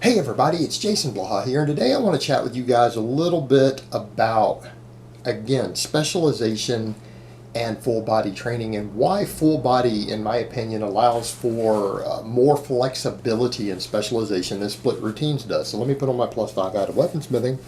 Hey everybody, it's Jason Blaha here, and today I want to chat with you guys a little bit about, again, specialization and full body training, and why full body, in my opinion, allows for more flexibility and specialization than split routines does. So let me put on my +5 out of weaponsmithing,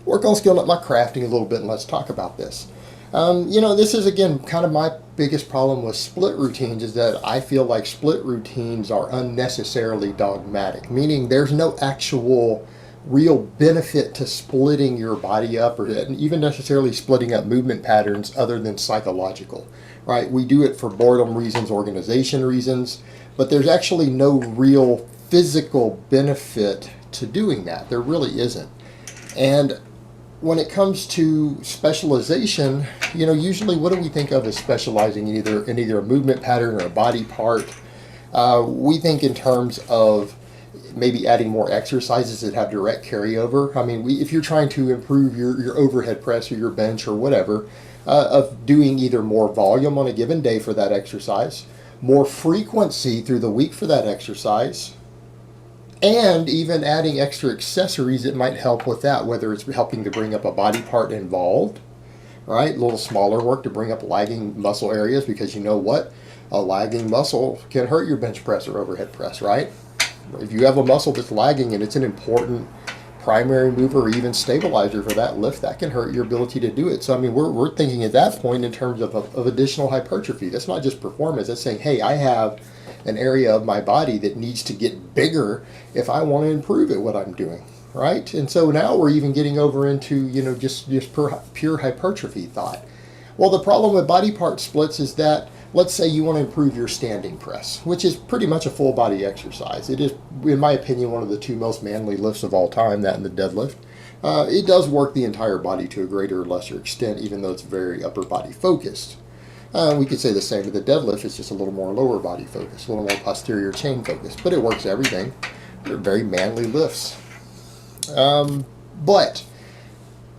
work on skilling up my crafting a little bit, and let's talk about this. This is, again, kind of my biggest problem with split routines is that I feel like split routines are unnecessarily dogmatic, meaning there's no actual real benefit to splitting your body up or even necessarily splitting up movement patterns other than psychological, right? We do it for boredom reasons, organization reasons, but there's actually no real physical benefit to doing that. There really isn't. And when it comes to specialization, usually what do we think of as specializing in either a movement pattern or a body part? We think in terms of maybe adding more exercises that have direct carryover. I mean, if you're trying to improve your overhead press or your bench or whatever, of doing either more volume on a given day for that exercise, more frequency through the week for that exercise, and even adding extra accessories that might help with that, whether it's helping to bring up a body part involved, right? A little smaller work to bring up lagging muscle areas, because you know what? A lagging muscle can hurt your bench press or overhead press, right? If you have a muscle that's lagging and it's an important primary mover or even stabilizer for that lift, that can hurt your ability to do it. So, I mean, we're thinking at that point in terms of additional hypertrophy. That's not just performance. That's saying, hey, I have an area of my body that needs to get bigger if I want to improve at what I'm doing, right? And so now we're even getting over into, just pure hypertrophy thought. Well, the problem with body part splits is that, let's say you want to improve your standing press, which is pretty much a full body exercise. It is, in my opinion, one of the two most manly lifts of all time, that and the deadlift. It does work the entire body to a greater or lesser extent, even though it's very upper body focused. We could say the same with the deadlift. It's just a little more lower body focused, a little more posterior chain focused, but it works everything. They're very manly lifts. But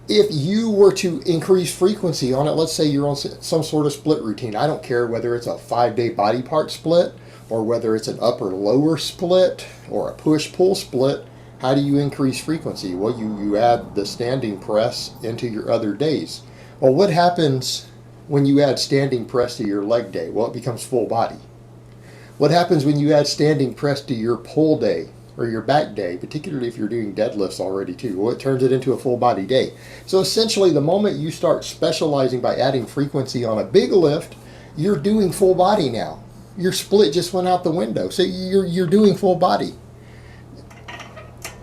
if you were to increase frequency on it, let's say you're on some sort of split routine. I don't care whether it's a 5-day body part split or whether it's an upper-lower split or a push-pull split. How do you increase frequency? Well, you add the standing press into your other days. Well, what happens when you add standing press to your leg day? Well, it becomes full body. What happens when you add standing press to your pull day or your back day, particularly if you're doing deadlifts already too? Well, it turns it into a full body day. So essentially, the moment you start specializing by adding frequency on a big lift, you're doing full body now. Your split just went out the window. So you're doing full body.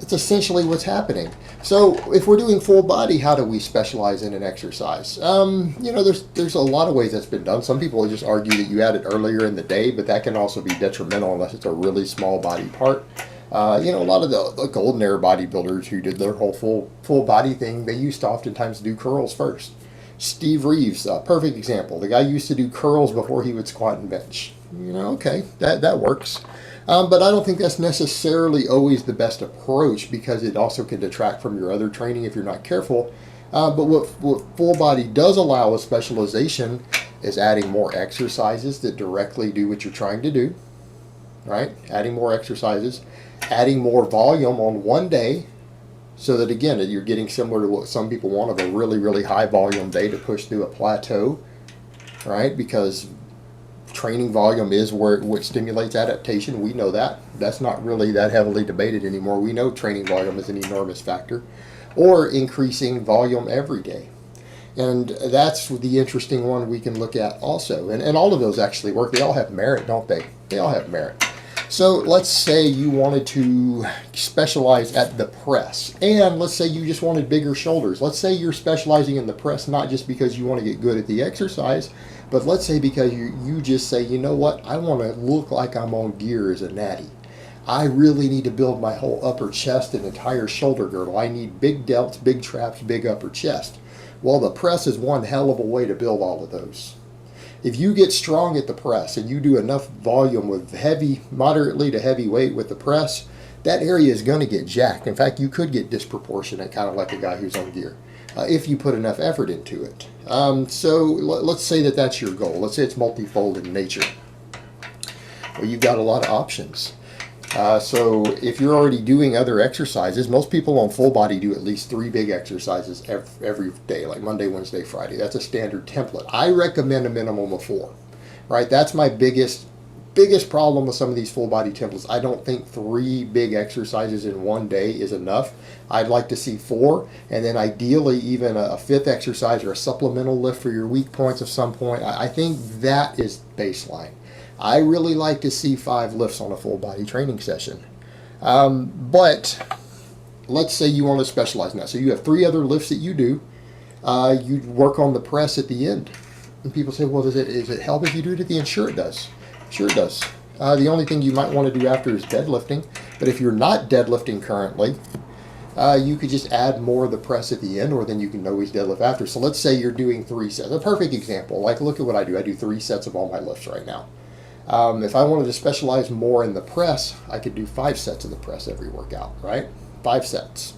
It's essentially what's happening. So if we're doing full body, how do we specialize in an exercise? There's a lot of ways that's been done. Some people just argue that you add it earlier in the day, but that can also be detrimental unless it's a really small body part. A lot of the golden era bodybuilders who did their whole full body thing, they used to oftentimes do curls first. Steve Reeves, perfect example. The guy used to do curls before he would squat and bench. Okay, that works. But I don't think that's necessarily always the best approach, because it also can detract from your other training if you're not careful. But what full body does allow with specialization is adding more exercises that directly do what you're trying to do, right? Adding more exercises, adding more volume on one day, so that, again, you're getting similar to what some people want of a really, really high volume day to push through a plateau, right? Because training volume is what stimulates adaptation. We know that. That's not really that heavily debated anymore. We know training volume is an enormous factor. Or increasing volume every day. And that's the interesting one we can look at also. And all of those actually work. They all have merit, don't they? They all have merit. So let's say you wanted to specialize at the press, and let's say you just wanted bigger shoulders. Let's say you're specializing in the press not just because you want to get good at the exercise, but let's say because you just say, you know what, I want to look like I'm on gear as a natty. I really need to build my whole upper chest and entire shoulder girdle. I need big delts, big traps, big upper chest. Well, the press is one hell of a way to build all of those. If you get strong at the press and you do enough volume with moderately to heavy weight with the press, that area is going to get jacked. In fact, you could get disproportionate, kind of like a guy who's on gear, if you put enough effort into it. So let's say that that's your goal. Let's say it's multifold in nature. Well, you've got a lot of options. So if you're already doing other exercises, most people on full body do at least 3 big exercises every day, like Monday, Wednesday, Friday. That's a standard template. I recommend a minimum of 4, right? That's my biggest problem with some of these full body templates. I don't think 3 big exercises in one day is enough. I'd like to see 4, and then ideally even a 5th exercise or a supplemental lift for your weak points of some point. I think that is baseline. I really like to see 5 lifts on a full body training session. But let's say you want to specialize now. So you have 3 other lifts that you do. You work on the press at the end. And people say, well, does it help if you do it at the end? Sure it does. Sure it does. The only thing you might want to do after is deadlifting. But if you're not deadlifting currently, you could just add more of the press at the end, or then you can always deadlift after. So let's say you're doing 3 sets. A perfect example. Like, look at what I do. I do 3 sets of all my lifts right now. If I wanted to specialize more in the press, I could do 5 sets of the press every workout, right? 5 sets.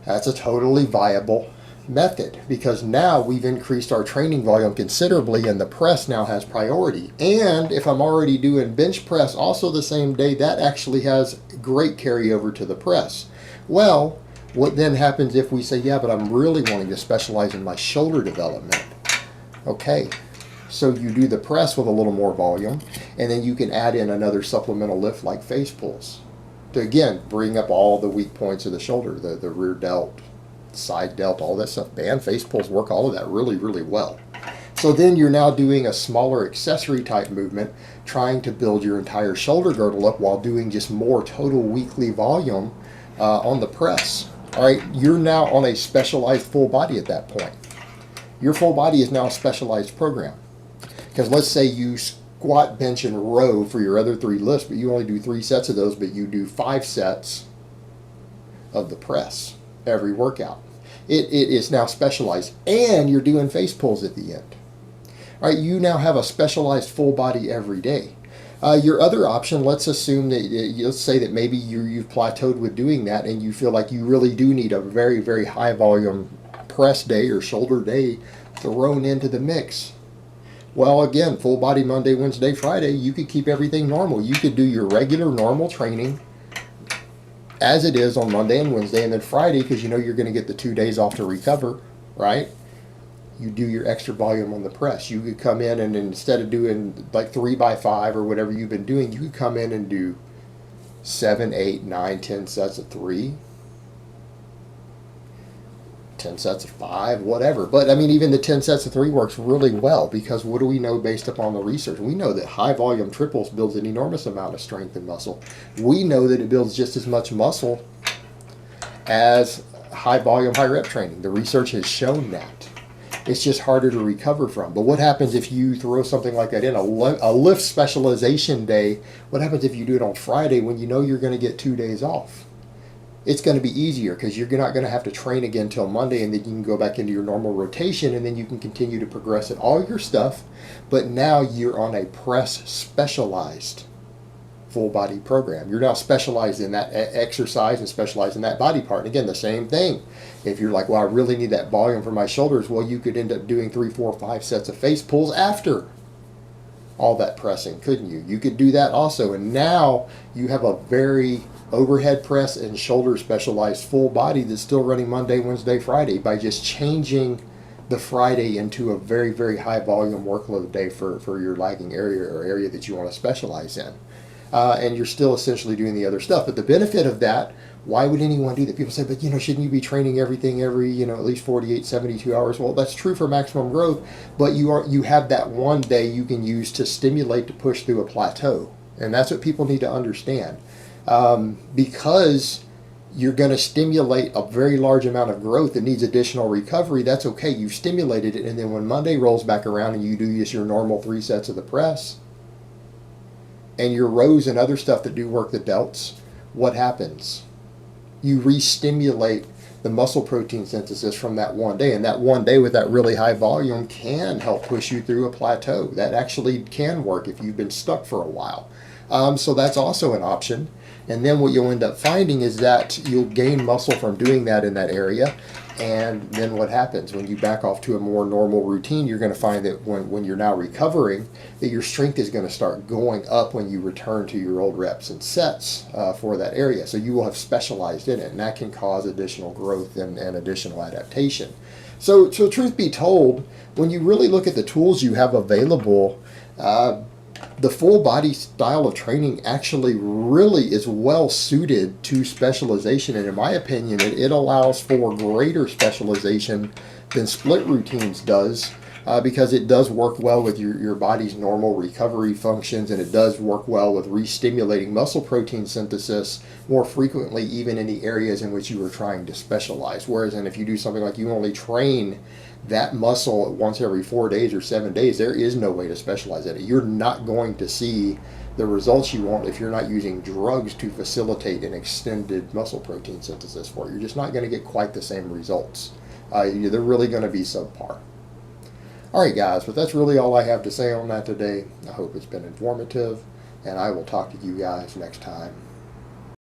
That's a totally viable method, because now we've increased our training volume considerably and the press now has priority. And if I'm already doing bench press also the same day, that actually has great carryover to the press. Well, what then happens if we say, yeah, but I'm really wanting to specialize in my shoulder development? Okay. So you do the press with a little more volume, and then you can add in another supplemental lift like face pulls to, again, bring up all the weak points of the shoulder, the rear delt, side delt, all that stuff. Band face pulls work all of that really, really well. So then you're now doing a smaller accessory type movement, trying to build your entire shoulder girdle up while doing just more total weekly volume on the press. All right, you're now on a specialized full body at that point. Your full body is now a specialized program. Because let's say you squat, bench, and row for your other 3 lifts, but you only do 3 sets of those, but you do 5 sets of the press every workout. It is now specialized, and you're doing face pulls at the end. All right, you now have a specialized full body every day. Your other option, let's assume that, let's say that maybe you've plateaued with doing that, and you feel like you really do need a very, very high volume press day or shoulder day thrown into the mix. Well, again, full body Monday, Wednesday, Friday, you could keep everything normal. You could do your regular normal training as it is on Monday and Wednesday, and then Friday, because you know you're going to get the 2 days off to recover, right? You do your extra volume on the press. You could come in and instead of doing like 3x5 or whatever you've been doing, you could come in and do 7, 8, 9, 10 sets of 3. 10 sets of 5, whatever. But I mean, even the 10 sets of 3 works really well, because what do we know based upon the research? We know that high volume triples builds an enormous amount of strength and muscle. We know that it builds just as much muscle as high volume, high rep training. The research has shown that. It's just harder to recover from. But what happens if you throw something like that in, a lift specialization day? What happens if you do it on Friday when you know you're going to get 2 days off? It's going to be easier, because you're not going to have to train again till Monday, and then you can go back into your normal rotation, and then you can continue to progress at all your stuff. But now you're on a press specialized full body program. You're now specialized in that exercise and specialized in that body part. And again, the same thing. If you're like, well, I really need that volume for my shoulders, well, you could end up doing 3, 4, 5 sets of face pulls after all that pressing, couldn't you? You could do that also. And now you have a very overhead press and shoulder specialized full body that's still running Monday, Wednesday, Friday, by just changing the Friday into a very, very high volume workload day for your lagging area or area that you want to specialize in. And you're still essentially doing the other stuff. But the benefit of that, why would anyone do that? People say, but shouldn't you be training everything every, at least 48, 72 hours? Well, that's true for maximum growth, but you have that one day you can use to stimulate, to push through a plateau. And that's what people need to understand. Because you're going to stimulate a very large amount of growth that needs additional recovery. That's okay. You've stimulated it, and then when Monday rolls back around and you do just your normal 3 sets of the press and your rows and other stuff that do work the delts, what happens? You re-stimulate the muscle protein synthesis from that one day, and that one day with that really high volume can help push you through a plateau. That actually can work if you've been stuck for a while. So that's also an option. And then what you'll end up finding is that you'll gain muscle from doing that in that area. And then what happens when you back off to a more normal routine? You're going to find that when you're now recovering, that your strength is going to start going up when you return to your old reps and sets for that area. So you will have specialized in it, and that can cause additional growth and additional adaptation. So truth be told, when you really look at the tools you have available, the full body style of training actually really is well suited to specialization, and in my opinion it allows for greater specialization than split routines does, because it does work well with your body's normal recovery functions, and it does work well with re-stimulating muscle protein synthesis more frequently, even in the areas in which you are trying to specialize. Whereas if you do something like you only train that muscle once every 4 days or 7 days, there is no way to specialize at it. You're not going to see the results you want if you're not using drugs to facilitate an extended muscle protein synthesis for it. You're just not going to get quite the same results. They're really going to be subpar. All right, guys, but that's really all I have to say on that today. I hope it's been informative, and I will talk to you guys next time.